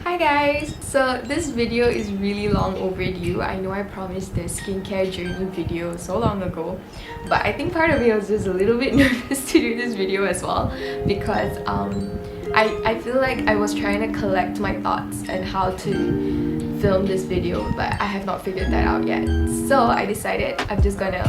Hi guys! So this video is really long overdue. I know I promised the skincare journey video so long ago, but I think part of me was just a little bit nervous to do this video as well because I feel like I was trying to collect my thoughts and how to film this video, but I have not figured that out yet. So I decided I'm just gonna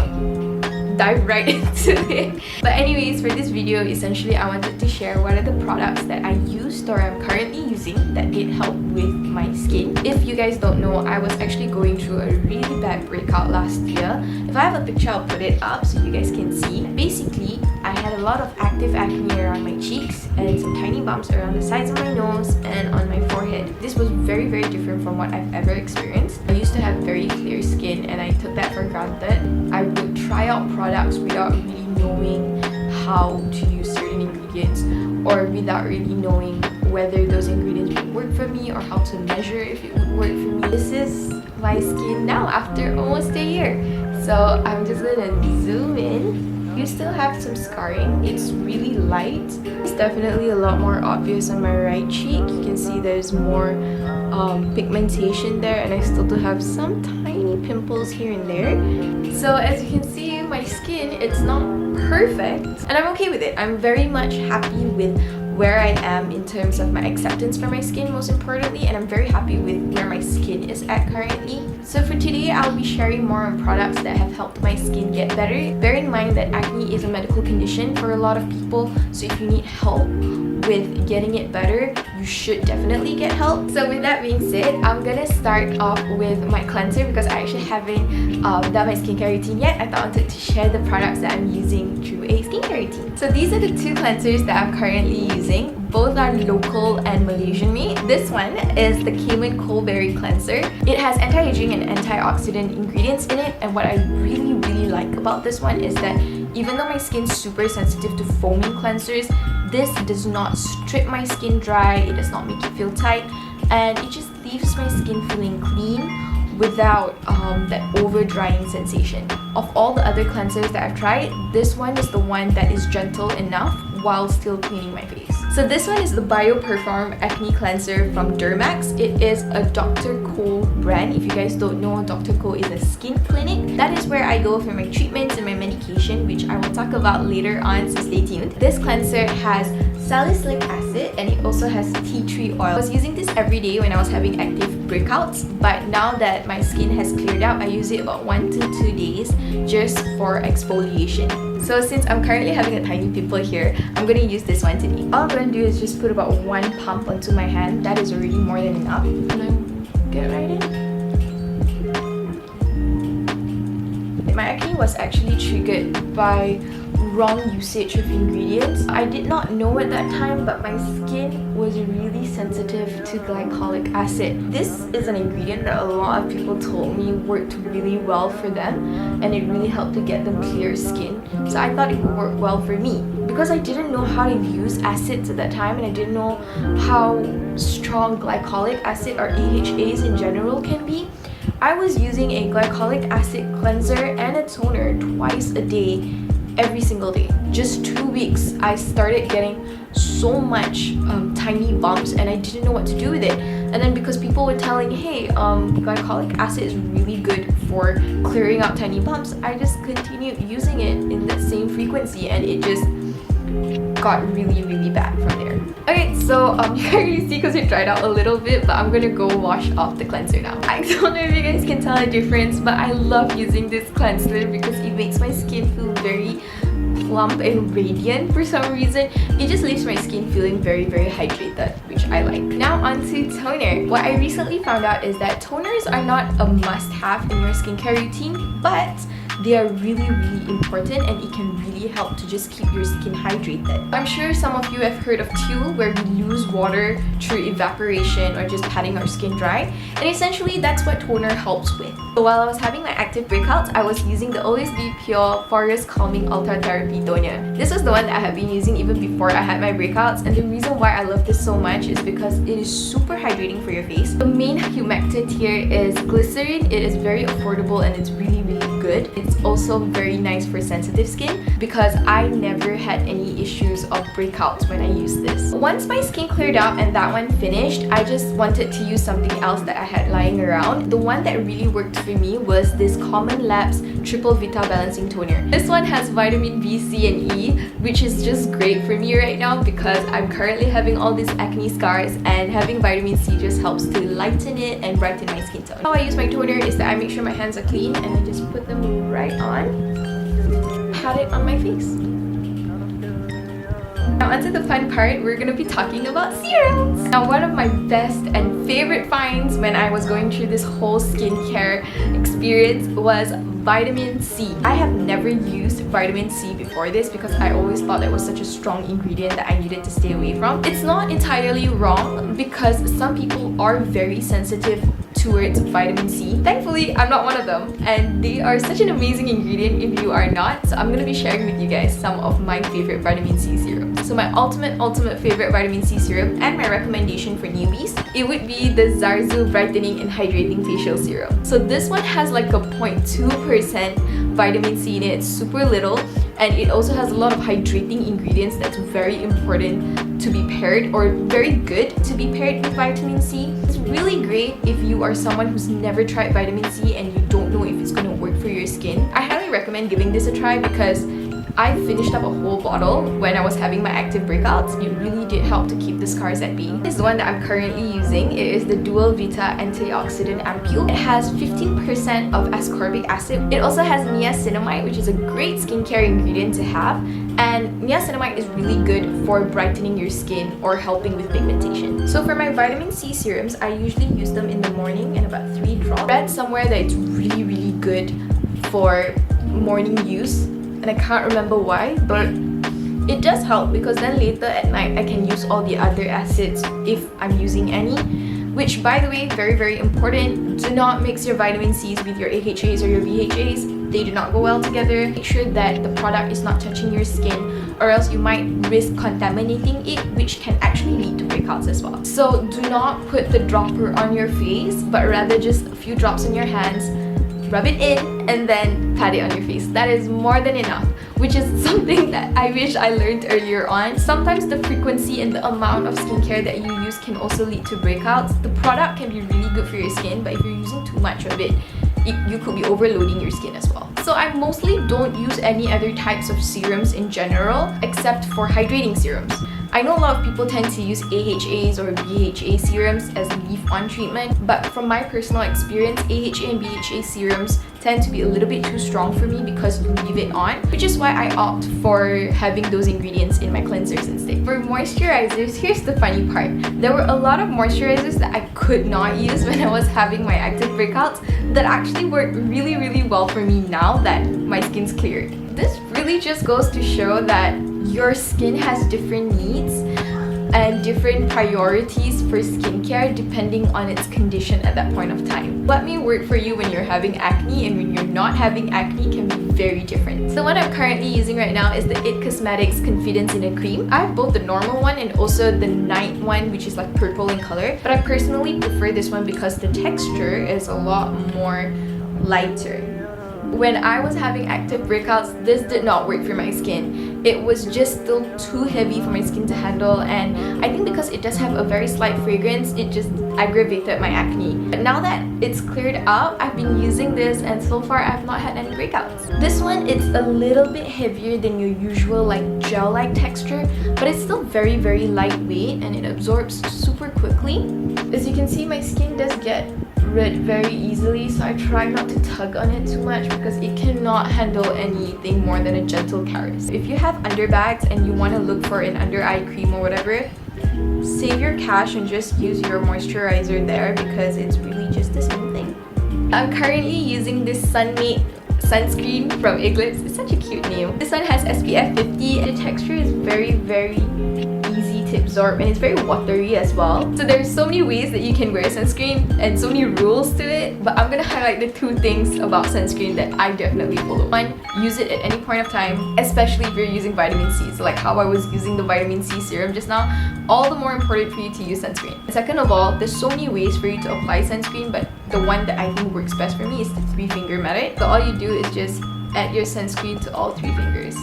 dive right into it. But anyways, for this video, essentially I wanted to share what are the products that I used or I'm currently using that did help with my skin. If you guys don't know, I was actually going through a really bad breakout last year. If I have a picture, I'll put it up so you guys can see. Basically, I had a lot of active acne around my cheeks and some tiny bumps around the sides of my nose and on my forehead. This was very different from what I've ever experienced. I used to have very clear skin and I took that for granted. I would try out products without really knowing how to use certain ingredients or without really knowing whether those ingredients would work for me or how to measure if it would work for me. This is my skin now after almost a year. So I'm just gonna zoom in. You still have some scarring. It's really light. It's definitely a lot more obvious on my right cheek. You can see there's more pigmentation there, and I still do have some tiny pimples here and there. So as you can see, my skin, it's not perfect, and I'm okay with it. I'm very much happy with where I am in terms of my acceptance for my skin, most importantly, and I'm very happy with where my skin is at currently. So for today, I'll be sharing more on products that have helped my skin get better. Bear in mind that acne is a medical condition for a lot of people, so if you need help with getting it better, you should definitely get help. So with that being said, I'm gonna start off with my cleanser because I actually haven't done my skincare routine yet. I thought I wanted to share the products that I'm using through a skincare routine. So these are the two cleansers that I'm currently using. Both are local and Malaysian made. This one is the Cayman Coldberry Cleanser. It has anti-aging and antioxidant ingredients in it, and what I really like about this one is that even though my skin's super sensitive to foaming cleansers, this does not strip my skin dry, it does not make it feel tight, and it just leaves my skin feeling clean without that over drying sensation. Of all the other cleansers that I've tried, this one is the one that is gentle enough while still cleaning my face. So this one is the Bio Perform Acne Cleanser from Dermax. It is a Dr. Koh brand. If you guys don't know, Dr. Koh is a skin clinic. That is where I go for my treatments and my medication, which I will talk about later on, so stay tuned. This cleanser has salicylic acid and it also has tea tree oil. I was using this every day when I was having active breakouts, but now that my skin has cleared out, I use it about 1 to 2 days just for exfoliation. So since I'm currently having a tiny pimple here, I'm going to use this one today. All I'm going to do is just put about 1 pump onto my hand. That is already more than enough. And then get right in. My acne was actually triggered by wrong usage of ingredients. I did not know at that time, but my skin was really sensitive to glycolic acid. This is an ingredient that a lot of people told me worked really well for them, and it really helped to get them clear skin. So I thought it would work well for me. Because I didn't know how to use acids at that time, and I didn't know how strong glycolic acid or AHAs in general can be, I was using a glycolic acid cleanser and a toner twice a day, every single day. Just 2 weeks, I started getting so much tiny bumps and I didn't know what to do with it. And then because people were telling, hey, glycolic acid is really good for clearing out tiny bumps, I just continued using it in that same frequency, and it just got really bad from there. Okay, so you can't really see because it dried out a little bit, but I'm gonna go wash off the cleanser now. I don't know if you guys can tell a difference, but I love using this cleanser because it makes my skin feel very plump and radiant for some reason. It just leaves my skin feeling very hydrated, which I like. Now onto toner. What I recently found out is that toners are not a must-have in your skincare routine, but they are really important, and it can really help to just keep your skin hydrated. I'm sure some of you have heard of Teal, where we lose water through evaporation or just patting our skin dry, and essentially that's what toner helps with. So while I was having my active breakouts, I was using the Always Be Pure Forest Calming Ultra Therapy Toner. This was the one that I have been using even before I had my breakouts, and the reason why I love this so much is because it is super hydrating for your face. The main humectant here is glycerin. It is very affordable and it's really good. It's it's also very nice for sensitive skin because I never had any issues of breakouts when I used this. Once my skin cleared up and that one finished, I just wanted to use something else that I had lying around. The one that really worked for me was this Common Labs Triple Vita Balancing Toner. This one has vitamin B, C and E, which is just great for me right now because I'm currently having all these acne scars, and having vitamin C just helps to lighten it and brighten my skin tone. How I use my toner is that I make sure my hands are clean and I just put them right on, pat it on my face. Now onto the fun part, we're going to be talking about serums. Now one of my best and favorite finds when I was going through this whole skincare experience was vitamin C. I have never used vitamin C before this because I always thought it was such a strong ingredient that I needed to stay away from. It's not entirely wrong because some people are very sensitive towards vitamin C. Thankfully, I'm not one of them, and they are such an amazing ingredient if you are not. So I'm going to be sharing with you guys some of my favorite vitamin C serums. So my ultimate favorite vitamin C serum and my recommendation for newbies, it would be the Zarzu Brightening and Hydrating Facial Serum. So this one has like a 0.2% vitamin C in it. It's super little, and it also has a lot of hydrating ingredients that's very important to be paired, or very good to be paired with vitamin C. It's really great if you are someone who's never tried vitamin C and you don't know if it's going to work for your skin. I highly recommend giving this a try because I finished up a whole bottle when I was having my active breakouts. It really did help to keep the scars at bay. This is the one that I'm currently using. It is the Dual Vita Antioxidant Ampule. It has 15% of ascorbic acid. It also has niacinamide, which is a great skincare ingredient to have. And niacinamide is really good for brightening your skin or helping with pigmentation. So for my vitamin C serums, I usually use them in the morning and about 3 drops. I read somewhere that it's really good for morning use, and I can't remember why, but it does help because then later at night I can use all the other acids if I'm using any. Which, by the way, very important, do not mix your vitamin C's with your AHAs or your BHAs. They do not go well together. Make sure that the product is not touching your skin, or else you might risk contaminating it, which can actually lead to breakouts as well. So do not put the dropper on your face, but rather just a few drops on your hands, rub it in, and then pat it on your face. That is more than enough, which is something that I wish I learned earlier on. Sometimes the frequency and the amount of skincare that you use can also lead to breakouts. The product can be really good for your skin, but if you're using too much of it, you could be overloading your skin as well. So I mostly don't use any other types of serums in general, except for hydrating serums. I know a lot of people tend to use AHAs or BHA serums as leave-on treatment, but from my personal experience, AHA and BHA serums tend to be a little bit too strong for me because you leave it on, which is why I opt for having those ingredients in my cleansers instead. For moisturizers, here's the funny part. There were a lot of moisturizers that I could not use when I was having my active breakouts that actually work really well for me now that my skin's cleared. This really just goes to show that your skin has different needs and different priorities for skincare depending on its condition at that point of time. What may work for you when you're having acne and when you're not having acne can be very different. So what I'm currently using right now is the IT Cosmetics Confidence in a Cream. I have both the normal one and also the night one, which is like purple in color, but I personally prefer this one because the texture is a lot more lighter. When I was having active breakouts, this did not work for my skin. It was just still too heavy for my skin to handle, and I think because it does have a very slight fragrance, it just aggravated my acne. But now that it's cleared up, I've been using this and so far I've not had any breakouts. This one, it's a little bit heavier than your usual like gel-like texture, but it's still very lightweight and it absorbs super quickly. As you can see, my skin does get red very easily, so I try not to tug on it too much because it cannot handle anything more than a gentle caress. If you have underbags and you want to look for an under eye cream or whatever, save your cash and just use your moisturizer there because it's really just the same thing. I'm currently using this Sunmade sunscreen from Eclipse. It's such a cute name. This one has SPF 50. The texture is very easy to absorb and it's very watery as well. So there's so many ways that you can wear sunscreen and so many rules to it, but I'm gonna highlight the 2 things about sunscreen that I definitely follow. 1, use it at any point of time, especially if you're using vitamin C. So like how I was using the vitamin C serum just now, all the more important for you to use sunscreen. Second of all, there's so many ways for you to apply sunscreen, but the one that I think works best for me is the 3-finger method. So all you do is just add your sunscreen to all 3 fingers.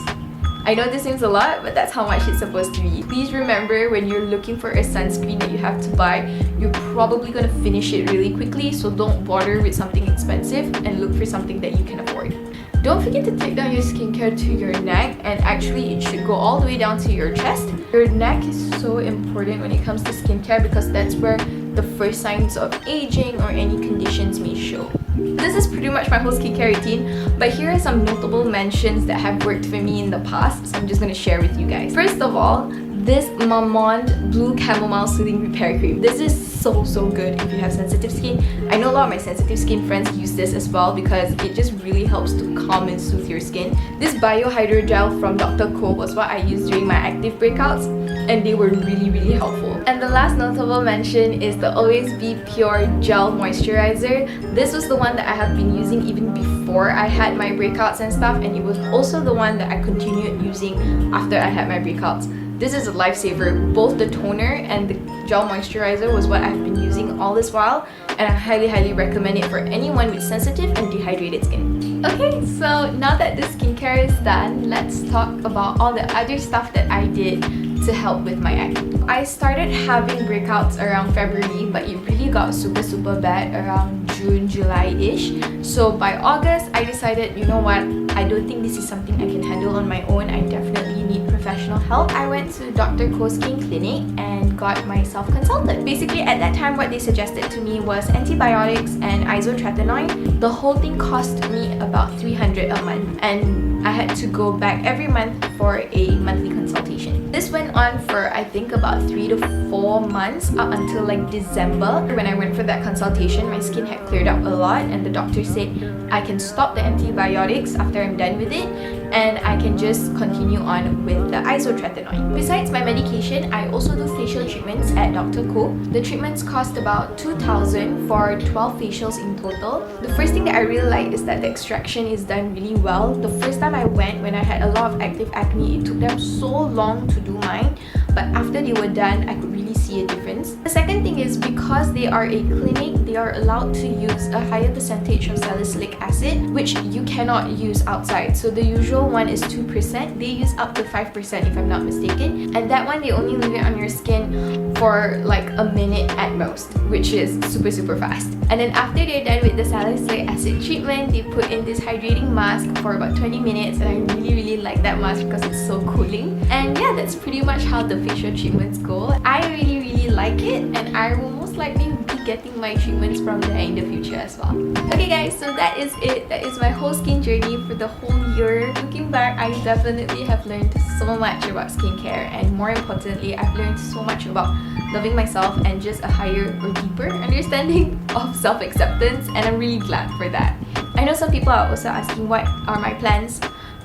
I know this seems a lot, but that's how much it's supposed to be. Please remember, when you're looking for a sunscreen that you have to buy, you're probably gonna finish it really quickly, so don't bother with something expensive and look for something that you can afford. Don't forget to take down your skincare to your neck, and actually it should go all the way down to your chest. Your neck is so important when it comes to skincare because that's where the first signs of aging or any conditions may show. This is pretty much my whole skincare routine, but here are some notable mentions that have worked for me in the past, so I'm just going to share with you guys. First of all, this Mamond Blue Chamomile Soothing Repair Cream. This is so good if you have sensitive skin. I know a lot of my sensitive skin friends use this as well because it just really helps to calm and soothe your skin. This Bio Hydro Gel from Dr. Ko was what I used during my active breakouts, and they were really helpful. And the last notable mention is the Always Be Pure Gel Moisturizer. This was the one that I have been using even before I had my breakouts and stuff, and it was also the one that I continued using after I had my breakouts. This is a lifesaver. Both the toner and the gel moisturizer was what I've been using all this while, and I highly recommend it for anyone with sensitive and dehydrated skin. Okay, so now that the skincare is done, let's talk about all the other stuff that I did to help with my acne. I started having breakouts around February, but it really got super bad around June, July-ish. So by August, I decided, you know what, I don't think this is something I can handle on my own. I definitely need professional help. I went to Dr. Ko's Skin Clinic and got myself consulted. Basically, at that time, what they suggested to me was antibiotics and isotretinoin. The whole thing cost me about $300 a month, and I had to go back every month for a monthly consultation. This went on for I think about 3 to 4 months up until like December. When I went for that consultation, my skin had cleared up a lot, and the doctor said I can stop the antibiotics after I'm done with it, and I can just continue on with the isotretinoin. Besides my medication, I also do facial treatments at Dr. Ko. The treatments cost about $2,000 for 12 facials in total. The first thing that I really like is that the extraction is done really well. The first time I went, when I had a lot of active acne, it took them so long to do mine, but after they were done, I could really see a difference. The second thing is, because they are a clinic, they are allowed to use a higher percentage of salicylic acid, which you cannot use outside. So the usual one is 2%. They use up to 5% if I'm not mistaken, and that one they only leave it on your skin for like a minute at most, which is super fast. And then after they're done with the salicylic acid treatment, they put in this hydrating mask for about 20 minutes, and I really like that mask because it's so cooling. And yeah, that's pretty much how the facial treatments go. I really like it, and I will most likely be getting my treatments from there in the future as well. Okay guys, so that is it. That is my whole skin journey for the whole year. Looking back, I definitely have learned so much about skincare, and more importantly, I've learned so much about loving myself and just a higher or deeper understanding of self-acceptance, and I'm really glad for that. I know some people are also asking what are my plans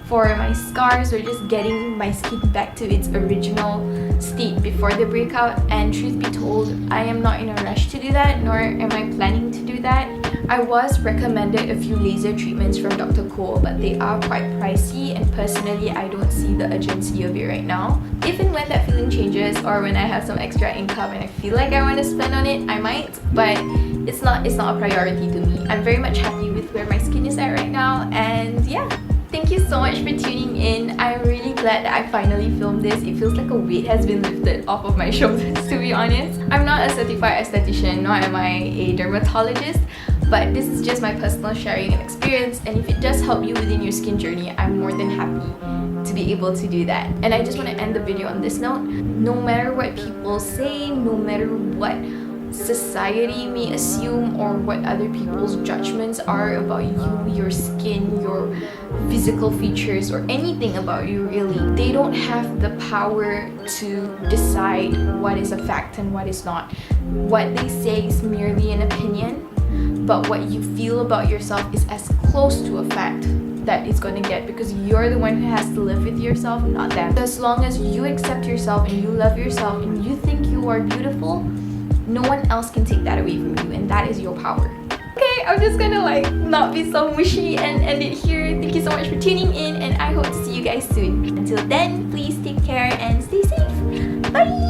for my scars or just getting my skin back to its original state before the breakout, and truth be told, I am not in a rush to do that, nor am I planning to do that. I was recommended a few laser treatments from Dr. Ko, but they are quite pricey, and personally I don't see the urgency of it right now. If and when that feeling changes, or when I have some extra income and I feel like I want to spend on it, I might, but it's not a priority to me. I'm very much happy with where my skin is at right now, and yeah. Thank you so much for tuning in. I'm really glad that I finally filmed this. It feels like a weight has been lifted off of my shoulders, to be honest. I'm not a certified esthetician, nor am I a dermatologist, but this is just my personal sharing and experience, and if it does help you within your skin journey, I'm more than happy to be able to do that. And I just want to end the video on this note. No matter what people say, no matter what society may assume or what other people's judgments are about you, your skin, your physical features, or anything about you really, they don't have the power to decide what is a fact and what is not. What they say is merely an opinion, but what you feel about yourself is as close to a fact that it's going to get, because you're the one who has to live with yourself, not them. As long as you accept yourself and you love yourself and you think you are beautiful, no one else can take that away from you, and that is your power. Okay, I'm just gonna like not be so mushy and end it here. Thank you so much for tuning in, and I hope to see you guys soon. Until then, please take care and stay safe. Bye!